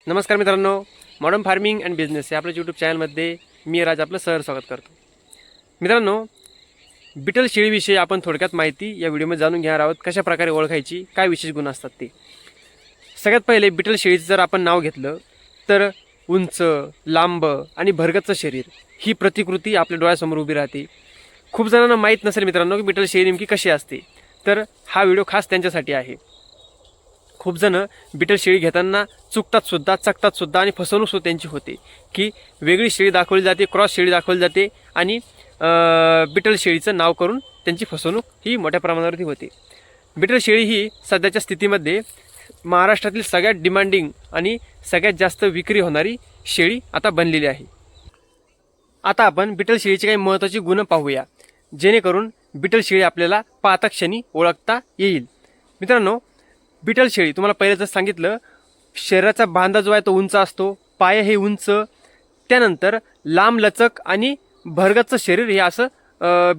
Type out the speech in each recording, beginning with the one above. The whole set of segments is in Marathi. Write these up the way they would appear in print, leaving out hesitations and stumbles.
नमस्कार मित्रांनो, मॉडर्न फार्मिंग अँड बिझनेस या आपल्या यूट्यूब चॅनलमध्ये मी राज आपलं स्वागत करतो. मित्रांनो, बिटल शेळीविषयी आपण थोडक्यात माहिती या व्हिडिओमध्ये जाणून घेणार आहोत. कशा प्रकारे ओळखायची, काय विशेष गुण असतात ते. सगळ्यात पहिले बिटल शेळीचं जर आपण नाव घेतलं तर उंच, लांब आणि भरगच्च शरीर ही प्रतिकृती आपल्या डोळ्यासमोर उभी राहते. खूप जणांना माहीत नसेल मित्रांनो की बिटल शेळी नेमकी कशी असते, तर हा व्हिडिओ खास त्यांच्यासाठी आहे. खूप जण बिटल शेळी घेताना चकतात सुद्धा आणि फसवणूक सुद्धा त्यांची होते की वेगळी शेळी दाखवली जाते, क्रॉस शेळी दाखवली जाते आणि बिटल शेळीचं नाव करून त्यांची फसवणूक ही मोठ्या प्रमाणावरती होते. बिटल शेळी ही सध्याच्या स्थितीमध्ये महाराष्ट्रातील सगळ्यात डिमांडिंग आणि सगळ्यात जास्त विक्री होणारी शेळी आता बनलेली आहे. आता आपण बिटल शेळीचे काही महत्त्वाचे गुण पाहूया, जेणेकरून बिटल शेळी आपल्याला पाहता क्षणी ओळखता येईल. मित्रांनो, बिटल शेळी तुम्हाला पहिलं जर सांगितलं, शरीराचा बांधा जो आहे तो उंच असतो, पाय हे उंच, त्यानंतर लांब लचक आणि भरगच्च शरीर हे असं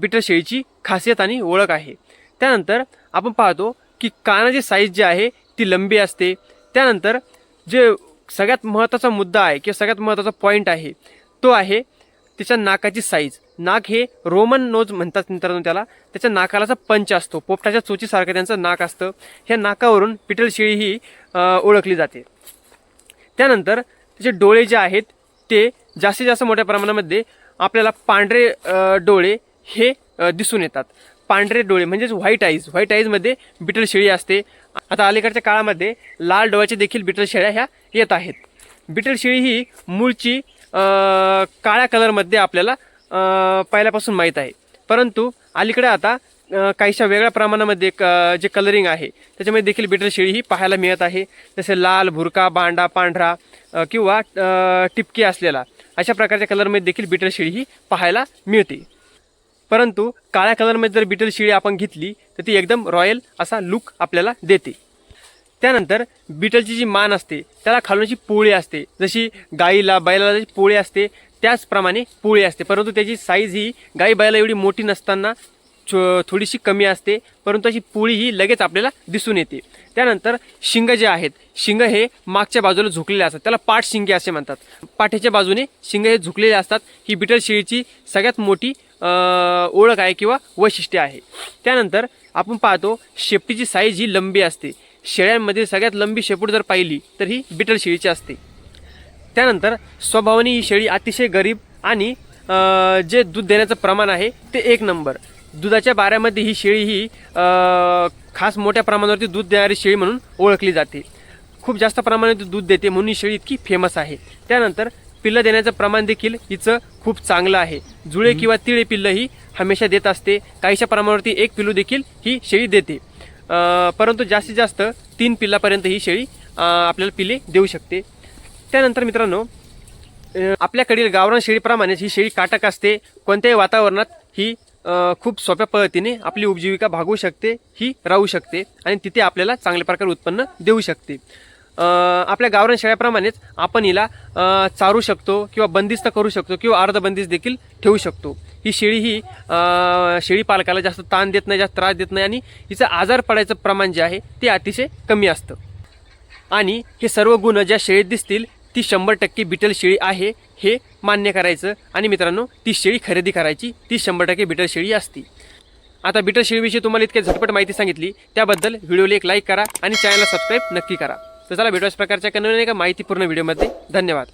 बिटल शेळीची खासियत आणि ओळख आहे. त्यानंतर आपण पाहतो की कानाची साईज जी आहे ती लंबी असते. त्यानंतर जे सगळ्यात महत्त्वाचा मुद्दा आहे किंवा सगळ्यात महत्त्वाचा पॉईंट आहे तो आहे त्याच्या नाकाची साईज. नाक हे रोमन नोज म्हणतात मित्रांनो त्याला. त्याच्या नाकाला असा पंच असतो, पोपटाच्या चोचीसारखं त्यांचं नाक असतं. ह्या नाकावरून बिटल शेळी ही ओळखली जाते. त्यानंतर त्याचे डोळे जे आहेत ते जास्तीत जास्त मोठ्या प्रमाणामध्ये आपल्याला पांढरे डोळे हे दिसून येतात. पांढरे डोळे म्हणजेच व्हाईट आईजमध्ये बिटल शेळी असते. आता अलीकडच्या काळामध्ये लाल डोळ्याचे देखील बिटल शेळ्या ह्या येत आहेत. बिटल शेळी ही मूळची काळ्या कलरमध्ये आपल्याला पहिल्यापासून माहीत आहे, परंतु अलीकडे आता काहीशा वेगळ्या प्रमाणामध्ये जे कलरिंग आहे त्याच्यामध्ये देखील बिटल शेळी ही पाहायला मिळत आहे. जसे लाल, भुरका, बांडा, पांढरा किंवा टिपके असलेला अशा प्रकारच्या कलरमध्ये देखील बिटल शेळी ही पाहायला मिळते. परंतु काळ्या कलरमध्ये जर बिटल शेळी आपण घेतली तर ती एकदम रॉयल असा लुक आपल्याला देते. त्यानंतर बिटलची जी मान असते त्याला खालून अशी पोळी असते, जशी गाईला बैलाला जशी पोळी असते त्याचप्रमाणे पोळी असते, परंतु त्याची साईज ही गाई बैला एवढी मोठी नसताना थोडीशी कमी असते, परंतु अशी पोळी ही लगेच आपल्याला दिसून येते. त्यानंतर शिंग जे आहेत, शिंग हे मागच्या बाजूला झुकलेले असतात, त्याला पाठ शिंगे असे म्हणतात. पाठीच्या बाजूने शिंग हे झुकलेले असतात. ही बिटल शेळीची सगळ्यात मोठी ओळख आहे किंवा वैशिष्ट्य आहे. त्यानंतर आपण पाहतो शेपटीची साईज ही लंबी असते. शेळ्यांमध्ये सगळ्यात लंबी शेपूट जर पाहिली तर ही बिटल शेळीची असते. त्यानंतर स्वभावाने ही शेळी अतिशय गरीब आणि जे दूध देण्याचं प्रमाण आहे ते 1 नंबर. दुधाच्या बाऱ्यामध्ये ही शेळी ही खास मोठ्या प्रमाणावरती दूध देणारी शेळी म्हणून ओळखली जाते. खूप जास्त प्रमाणात दूध देते म्हणून ही शेळी इतकी फेमस आहे. त्यानंतर पिल्लं देण्याचं प्रमाण देखील हिचं खूप चांगलं आहे. जुळे किंवा तिळे पिल्लं ही हमेशा देत असते. काहीशा प्रमाणावरती 1 पिल्लू देखील ही शेळी देते, परंतु जास्तीत जास्त 3 पिल्लापर्यंत ही शेळी आपल्याला पिल्ले देऊ शकते. त्यानंतर मित्रांनो, आपल्याकडील गावरान शेळीप्रमाणेच ही शेळी काटक असते. कोणत्याही वातावरणात ही खूप सोप्या पद्धतीने आपली उपजीविका भागवू शकते, ही राहू शकते आणि तिथे आपल्याला चांगल्या प्रकारे उत्पन्न देऊ शकते. आपल्या गावरान शेळ्याप्रमाणेच आपण हिला चारू शकतो किंवा बंदिस्त करू शकतो किंवा अर्धबंदिस्त देखील ठेवू शकतो. ही शेळी ही शेळी पालकाला जास्त ताण देत नाही, जास्त त्रास देत नाही आणि हिचं आजार पडायचं प्रमाण जे आहे ते अतिशय कमी असतं. आणि हे सर्व गुण ज्या शेळीत दिसतील ती 100% बिटल शेळी आहे हे मान्य करायचं आणि मित्रांनो ती शेळी खरेदी करायची. ती 100% बिटल शेळी असते. आता बिटल शेळीविषयी तुम्हाला इतके झटपट माहिती सांगितली, त्याबद्दल व्हिडिओला एक लाईक करा आणि चॅनलला सबस्क्राईब नक्की करा. तर चला भेटू अशा प्रकारच्या नवीन एका माहितीपूर्ण व्हिडिओमध्ये. धन्यवाद.